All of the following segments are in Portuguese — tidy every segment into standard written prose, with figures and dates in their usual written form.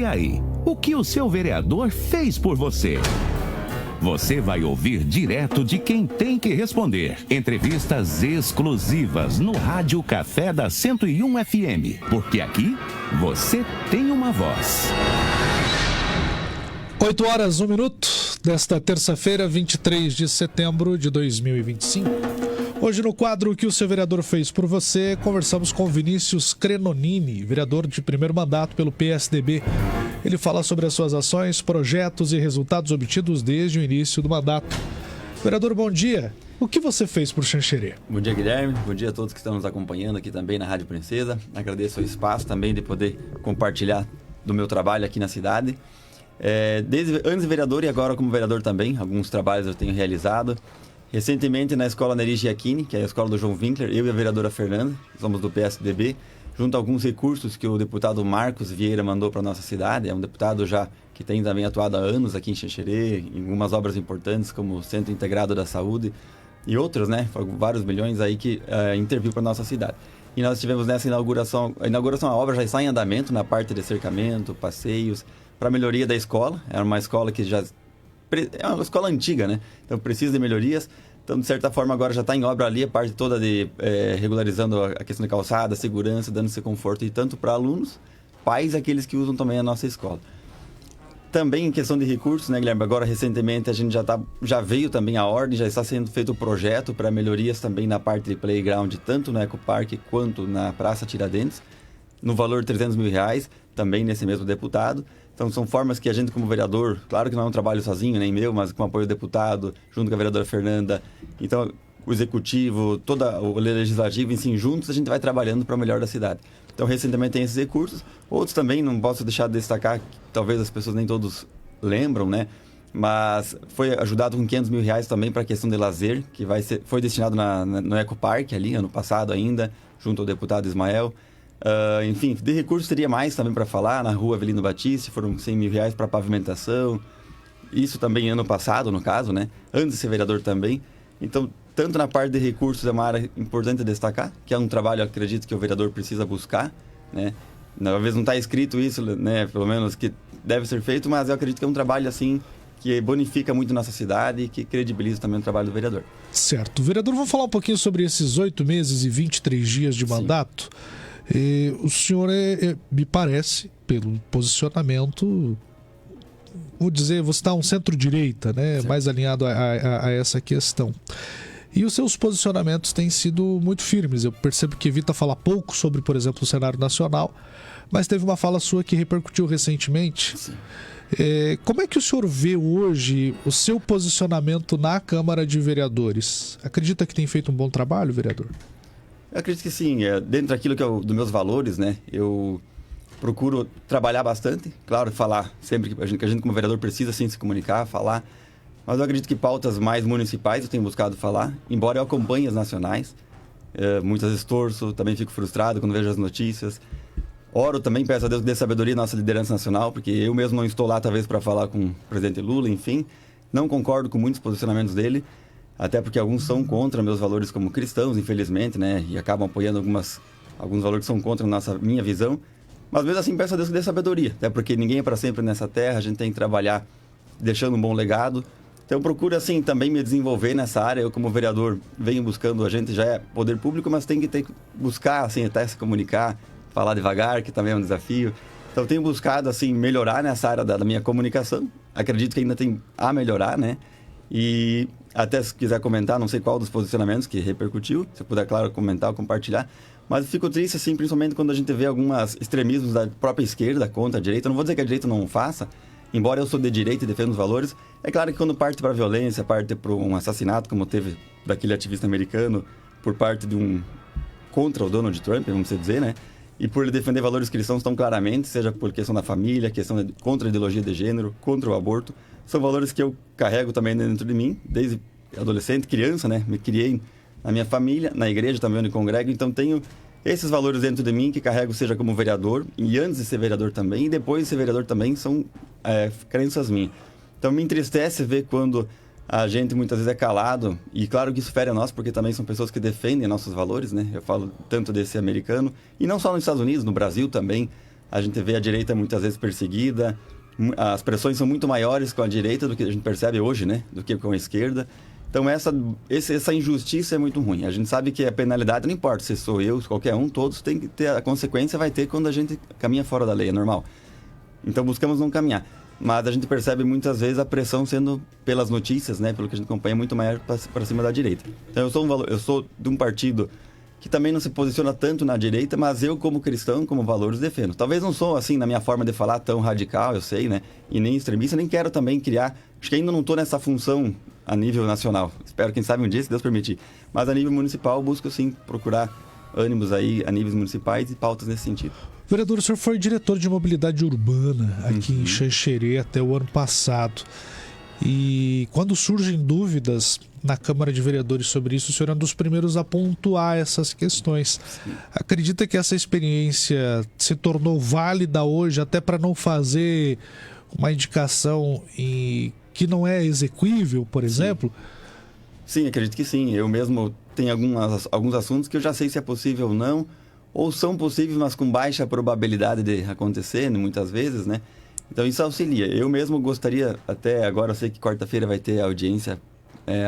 E aí, o que o seu vereador fez por você? Você vai ouvir direto de quem tem que responder. Entrevistas exclusivas no Rádio Café da 101 FM. Porque aqui, você tem uma voz. 8 horas, 1 minuto, desta terça-feira, 23 de setembro de 2025. Hoje, no quadro O que o seu vereador fez por você, conversamos com Vinícius Crenonini, vereador de primeiro mandato pelo PSDB. Ele fala sobre as suas ações, projetos e resultados obtidos desde o início do mandato. Vereador, bom dia. O que você fez por Xanxerê? Bom dia, Guilherme. Bom dia a todos que estão nos acompanhando aqui também na Rádio Princesa. Agradeço o espaço também de poder compartilhar do meu trabalho aqui na cidade. Desde antes de vereador e agora como vereador também, alguns trabalhos eu tenho realizado. Recentemente na Escola Neri Giacchini, que é a escola do João Winkler, eu e a vereadora Fernanda, somos do PSDB, junto a alguns recursos que o deputado Marcos Vieira mandou para a nossa cidade. É um deputado já que tem também atuado há anos aqui em Xanxerê, em algumas obras importantes como o Centro Integrado da Saúde e outras, né? Vários milhões aí que interviu para a nossa cidade. E nós tivemos nessa inauguração, a obra já está em andamento na parte de cercamento, passeios, para a melhoria da escola. Era uma escola que já é uma escola antiga, né? Então precisa de melhorias. Então, de certa forma, agora já está em obra ali a parte toda de regularizando a questão de calçada, segurança, dando esse conforto, e tanto para alunos, pais e aqueles que usam também a nossa escola. Também em questão de recursos, né, Guilherme? Agora, recentemente, a gente já veio também a ordem, já está sendo feito o projeto para melhorias também na parte de playground, tanto no Ecopark quanto na Praça Tiradentes, no valor de R$300 mil, também nesse mesmo deputado. Então, são formas que a gente, como vereador, claro que não é um trabalho sozinho, nem meu, mas com apoio do deputado, junto com a vereadora Fernanda. Então, o executivo, todo o legislativo, em si, juntos, a gente vai trabalhando para o melhor da cidade. Então, recentemente tem esses recursos. Outros também, não posso deixar de destacar, que talvez as pessoas nem todos lembram, né? Mas foi ajudado com R$500 mil também para a questão de lazer, que foi destinado no Ecopark ali, ano passado ainda, junto ao deputado Ismael. Enfim, de recursos teria mais também para falar. Na rua Avelino Batista foram R$100 mil para pavimentação. Isso também ano passado, no caso, né? Antes de ser vereador também. Então, tanto na parte de recursos é uma área importante destacar, que é um trabalho, acredito, que o vereador precisa buscar, né? Talvez não está escrito isso, né? Pelo menos que deve ser feito, mas eu acredito que é um trabalho assim que bonifica muito nossa cidade e que credibiliza também o trabalho do vereador. Certo. Vereador, vamos falar um pouquinho sobre esses 8 meses e 23 dias de mandato. O senhor me parece, pelo posicionamento, vou citar um centro-direita, né? Certo. Mais alinhado a essa questão. E os seus posicionamentos têm sido muito firmes. Eu percebo que evita falar pouco sobre, por exemplo, o cenário nacional, mas teve uma fala sua que repercutiu recentemente. Como é que o senhor vê hoje o seu posicionamento na Câmara de Vereadores? Acredita que tem feito um bom trabalho, vereador? Eu acredito que sim. Dentro daquilo que dos meus valores, né? Eu procuro trabalhar bastante. Claro, falar sempre que a gente como vereador precisa sim se comunicar, falar. Mas eu acredito que pautas mais municipais eu tenho buscado falar, embora eu acompanhe as nacionais. Muitas vezes torço, também fico frustrado quando vejo as notícias. Oro também, peço a Deus que dê sabedoria à nossa liderança nacional, porque eu mesmo não estou lá talvez para falar com o presidente Lula, enfim. Não concordo com muitos posicionamentos dele, até porque alguns são contra meus valores como cristãos, infelizmente, né? E acabam apoiando alguns valores que são contra a minha visão. Mas mesmo assim, peço a Deus que dê sabedoria, até porque ninguém é para sempre nessa terra, a gente tem que trabalhar deixando um bom legado. Então, eu procuro, assim, também me desenvolver nessa área. Eu, como vereador, venho buscando, a gente já é poder público, mas tem que buscar, assim, até se comunicar, falar devagar, que também é um desafio. Então, eu tenho buscado, assim, melhorar nessa área da minha comunicação. Acredito que ainda tem a melhorar, né? E até se quiser comentar, não sei qual dos posicionamentos que repercutiu, se puder, claro, comentar ou compartilhar. Mas eu fico triste, assim, principalmente quando a gente vê alguns extremismos da própria esquerda contra a direita. Eu não vou dizer que a direita não faça, embora eu sou de direita e defendo os valores. É claro que quando parte para a violência, parte para um assassinato, como teve daquele ativista americano, por parte de contra o Donald Trump, vamos dizer, né? E por ele defender valores cristãos tão claramente, seja por questão da família, contra a ideologia de gênero, contra o aborto, são valores que eu carrego também dentro de mim, desde adolescente, criança, né? Me criei na minha família, na igreja também onde congrego, então tenho esses valores dentro de mim que carrego, seja como vereador, e antes de ser vereador também, e depois de ser vereador também, são crenças minhas. Então me entristece ver quando a gente muitas vezes é calado, e claro que isso fere a nós, porque também são pessoas que defendem nossos valores, né? Eu falo tanto desse americano, e não só nos Estados Unidos, no Brasil também, a gente vê a direita muitas vezes perseguida, as pressões são muito maiores com a direita do que a gente percebe hoje, né? Do que com a esquerda. Então essa injustiça é muito ruim. A gente sabe que a penalidade não importa se sou eu, se qualquer um, todos tem que ter, a consequência vai ter quando a gente caminha fora da lei, é normal. Então buscamos não caminhar. Mas a gente percebe muitas vezes a pressão sendo, pelas notícias, né, pelo que a gente acompanha, muito maior para cima da direita. Então eu sou de um partido que também não se posiciona tanto na direita, mas eu, como cristão, como valores, defendo. Talvez não sou, assim, na minha forma de falar, tão radical, eu sei, né? E nem extremista, nem quero também criar... Acho que ainda não estou nessa função a nível nacional. Espero, quem sabe, um dia, se Deus permitir. Mas a nível municipal, busco, sim, procurar ânimos aí a níveis municipais e pautas nesse sentido. Vereador, o senhor foi diretor de mobilidade urbana aqui em Xanxerê até o ano passado. E quando surgem dúvidas na Câmara de Vereadores sobre isso, o senhor é um dos primeiros a pontuar essas questões. Sim. Acredita que essa experiência se tornou válida hoje até para não fazer uma indicação que não é exequível, por exemplo? Sim, acredito que sim. Eu mesmo tenho alguns assuntos que eu já sei se é possível ou não, ou são possíveis, mas com baixa probabilidade de acontecer, muitas vezes, né? Então isso auxilia. Eu mesmo gostaria, até agora eu sei que quarta-feira vai ter audiência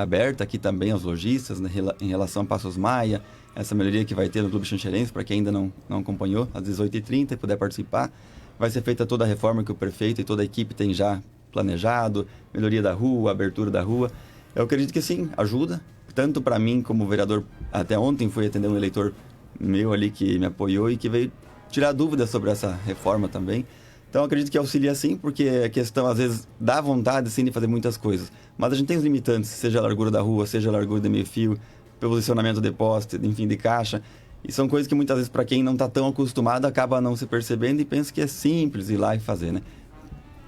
aberta aqui também aos lojistas, né, em relação a Passos Maia, essa melhoria que vai ter no Clube Xanxerense, para quem ainda não acompanhou, às 18h30 e puder participar. Vai ser feita toda a reforma que o prefeito e toda a equipe tem já planejado, melhoria da rua, abertura da rua. Eu acredito que sim, ajuda, tanto para mim como vereador. Até ontem fui atender um eleitor meu ali que me apoiou e que veio tirar dúvidas sobre essa reforma também. Então, acredito que auxilia sim, porque a questão, às vezes, dá vontade, sim, de fazer muitas coisas. Mas a gente tem os limitantes, seja a largura da rua, seja a largura de meio-fio, posicionamento de poste, enfim, de caixa. E são coisas que, muitas vezes, para quem não está tão acostumado, acaba não se percebendo e pensa que é simples ir lá e fazer, né?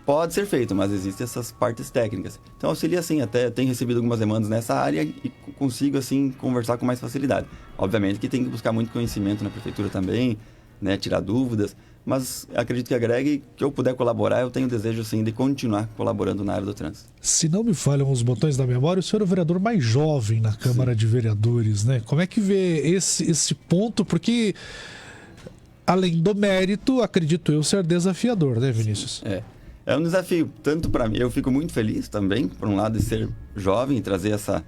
Pode ser feito, mas existem essas partes técnicas. Então, auxilia sim, até tenho recebido algumas demandas nessa área e consigo, assim, conversar com mais facilidade. Obviamente que tem que buscar muito conhecimento na prefeitura também, né? Tirar dúvidas. Mas acredito que agregue, que eu puder colaborar, eu tenho desejo sim de continuar colaborando na área do trânsito. Se não me falham os botões da memória, o senhor é o vereador mais jovem na Câmara de Vereadores, né? Como é que vê esse ponto? Porque, além do mérito, acredito eu ser desafiador, né, Vinícius? É um desafio, tanto para mim, eu fico muito feliz também, por um lado, de ser jovem e trazer essa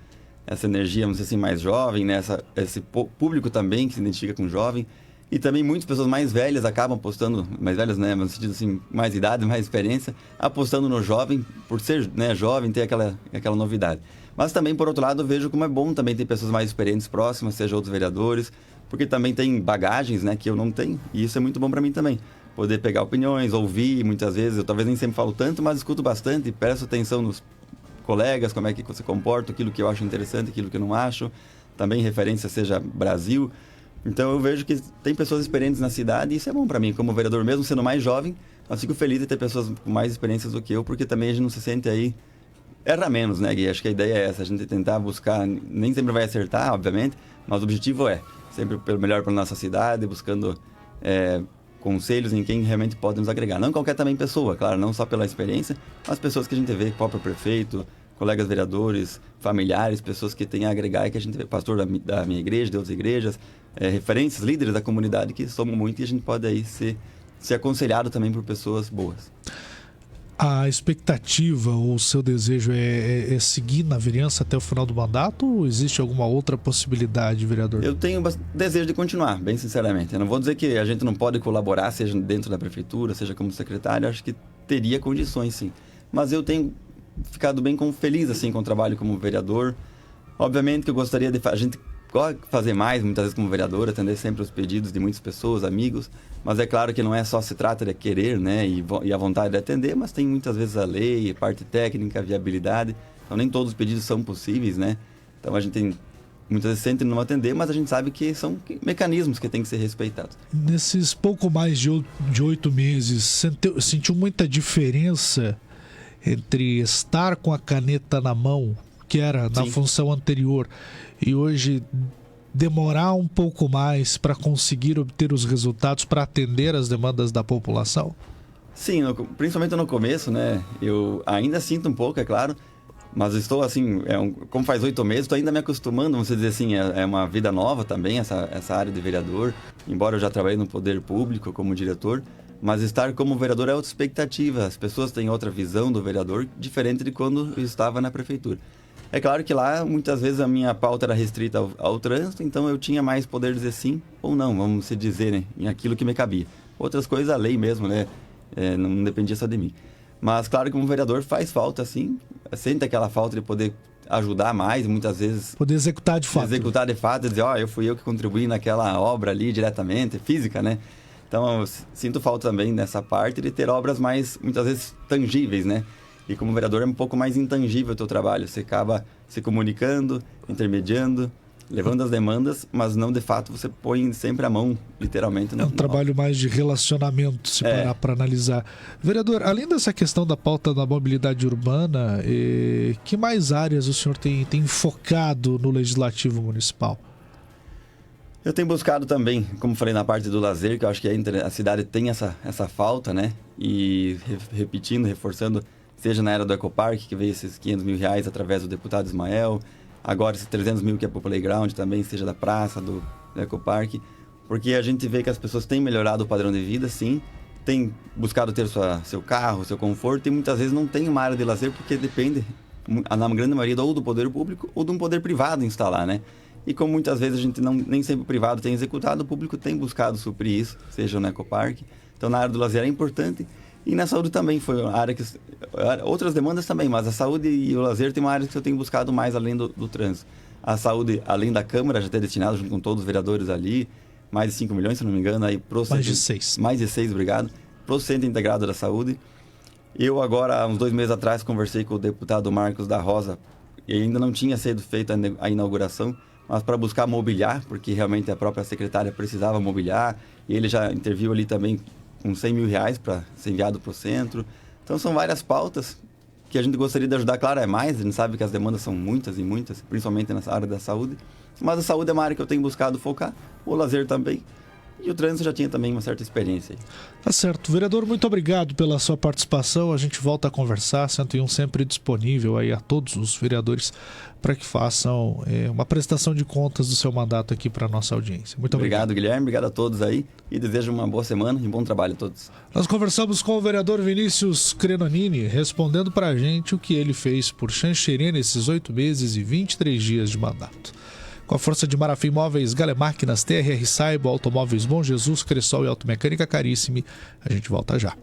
energia, vamos dizer assim, mais jovem, né? Esse público também que se identifica com jovem. E também muitas pessoas mais velhas acabam apostando, mais velhas, né, no sentido assim, mais idade, mais experiência, apostando no jovem, por ser, né, jovem, ter aquela novidade. Mas também, por outro lado, eu vejo como é bom também ter pessoas mais experientes próximas, seja outros vereadores, porque também tem bagagens, né, que eu não tenho, e isso é muito bom para mim também. Poder pegar opiniões, ouvir, muitas vezes, eu talvez nem sempre falo tanto, mas escuto bastante, presto atenção nos colegas, como é que você comporta, aquilo que eu acho interessante, aquilo que eu não acho, também referência seja Brasil. Então eu vejo que tem pessoas experientes na cidade e isso é bom para mim, como vereador, mesmo sendo mais jovem, mas fico feliz de ter pessoas com mais experiências do que eu, porque também a gente não se sente aí... Erra menos, né, Gui? Acho que a ideia é essa, a gente tentar buscar, nem sempre vai acertar, obviamente, mas o objetivo é sempre pelo melhor para nossa cidade, buscando conselhos em quem realmente pode nos agregar. Não qualquer também pessoa, claro, não só pela experiência, mas pessoas que a gente vê, próprio prefeito, colegas vereadores, familiares, pessoas que têm a agregar e que a gente vê, pastor da minha igreja, de outras igrejas, referências, líderes da comunidade que somam muito e a gente pode aí ser aconselhado também por pessoas boas. A expectativa ou o seu desejo é seguir na vereança até o final do mandato ou existe alguma outra possibilidade, vereador? Eu tenho desejo de continuar, bem sinceramente. Eu não vou dizer que a gente não pode colaborar, seja dentro da prefeitura, seja como secretário, acho que teria condições sim. Mas eu tenho ficado bem feliz assim, com o trabalho como vereador. Obviamente que eu gostaria de... A gente fazer mais, muitas vezes como vereador, atender sempre os pedidos de muitas pessoas, amigos, mas é claro que não é só se trata de querer, né, e a vontade de atender, mas tem muitas vezes a lei, a parte técnica, a viabilidade, então nem todos os pedidos são possíveis, né, então a gente tem, muitas vezes sente não atender, mas a gente sabe que são mecanismos que têm que ser respeitados. Nesses pouco mais de 8 meses, sentiu muita diferença entre estar com a caneta na mão, que era na função anterior, e hoje demorar um pouco mais para conseguir obter os resultados, para atender as demandas da população? Sim, principalmente no começo, né? Eu ainda sinto um pouco, é claro, mas estou assim, como faz 8 meses, estou ainda me acostumando, vamos dizer assim, é uma vida nova também, essa área de vereador, embora eu já trabalhei no poder público como diretor, Mas estar como vereador é outra expectativa. As pessoas têm outra visão do vereador, diferente de quando eu estava na prefeitura. É claro que lá, muitas vezes, a minha pauta era restrita ao trânsito, então eu tinha mais poder de dizer sim ou não, vamos se dizer, né, em aquilo que me cabia. Outras coisas, a lei mesmo, né, não dependia só de mim. Mas, claro, como vereador, faz falta, sim, sente aquela falta de poder ajudar mais, muitas vezes... Poder executar de fato. Executar de fato, dizer, eu fui eu que contribuí naquela obra ali diretamente, física, né? Então, eu sinto falta também nessa parte de ter obras mais, muitas vezes, tangíveis, né? E como vereador é um pouco mais intangível o teu trabalho. Você acaba se comunicando, intermediando, levando as demandas, mas não de fato você põe sempre a mão, literalmente. É um trabalho mais de relacionamento, se parar para analisar. Vereador, além dessa questão da pauta da mobilidade urbana, que mais áreas o senhor tem focado no Legislativo Municipal? Eu tenho buscado também, como falei na parte do lazer, que eu acho que a cidade tem essa falta, né? E repetindo, reforçando, seja na era do Ecopark, que veio esses R$500 mil através do deputado Ismael, agora esses 300 mil que é pro Playground também, seja da praça, do Ecopark, porque a gente vê que as pessoas têm melhorado o padrão de vida, sim, têm buscado ter seu carro, seu conforto, e muitas vezes não tem uma área de lazer, porque depende, na grande maioria, ou do poder público ou de um poder privado instalar, né? E como muitas vezes a gente nem sempre o privado tem executado, o público tem buscado suprir isso, seja no Ecopark. Então, na área do lazer é importante. E na saúde também foi uma área que... Outras demandas também, mas a saúde e o lazer tem uma área que eu tenho buscado mais além do trânsito. A saúde, além da Câmara, já tem destinado, junto com todos os vereadores ali, mais de 5 milhões, se não me engano. Aí mais de 6. Mais de 6, obrigado. Para o Centro Integrado da Saúde. Eu agora, uns 2 meses atrás, conversei com o deputado Marcos da Rosa, e ainda não tinha sido feita a inauguração, mas para buscar mobiliar, porque realmente a própria secretária precisava mobiliar, e ele já interviu ali também com R$100 mil para ser enviado para o centro. Então são várias pautas que a gente gostaria de ajudar, claro, é mais, a gente sabe que as demandas são muitas e muitas, principalmente nessa área da saúde, mas a saúde é uma área que eu tenho buscado focar, o lazer também, e o trânsito já tinha também uma certa experiência aí. Tá certo. Vereador, muito obrigado pela sua participação. A gente volta a conversar. 101 sempre disponível aí a todos os vereadores para que façam uma prestação de contas do seu mandato aqui para a nossa audiência. Muito obrigado. Obrigado, Guilherme. Obrigado a todos aí e desejo uma boa semana e bom trabalho a todos. Nós conversamos com o vereador Vinícius Crenonini, respondendo para a gente o que ele fez por Xanxerê nesses 8 meses e 23 dias de mandato. Com a força de Marafim Móveis, Gale Máquinas, TRR Saibo, Automóveis Bom Jesus, Cressol e Automecânica Caríssime, a gente volta já.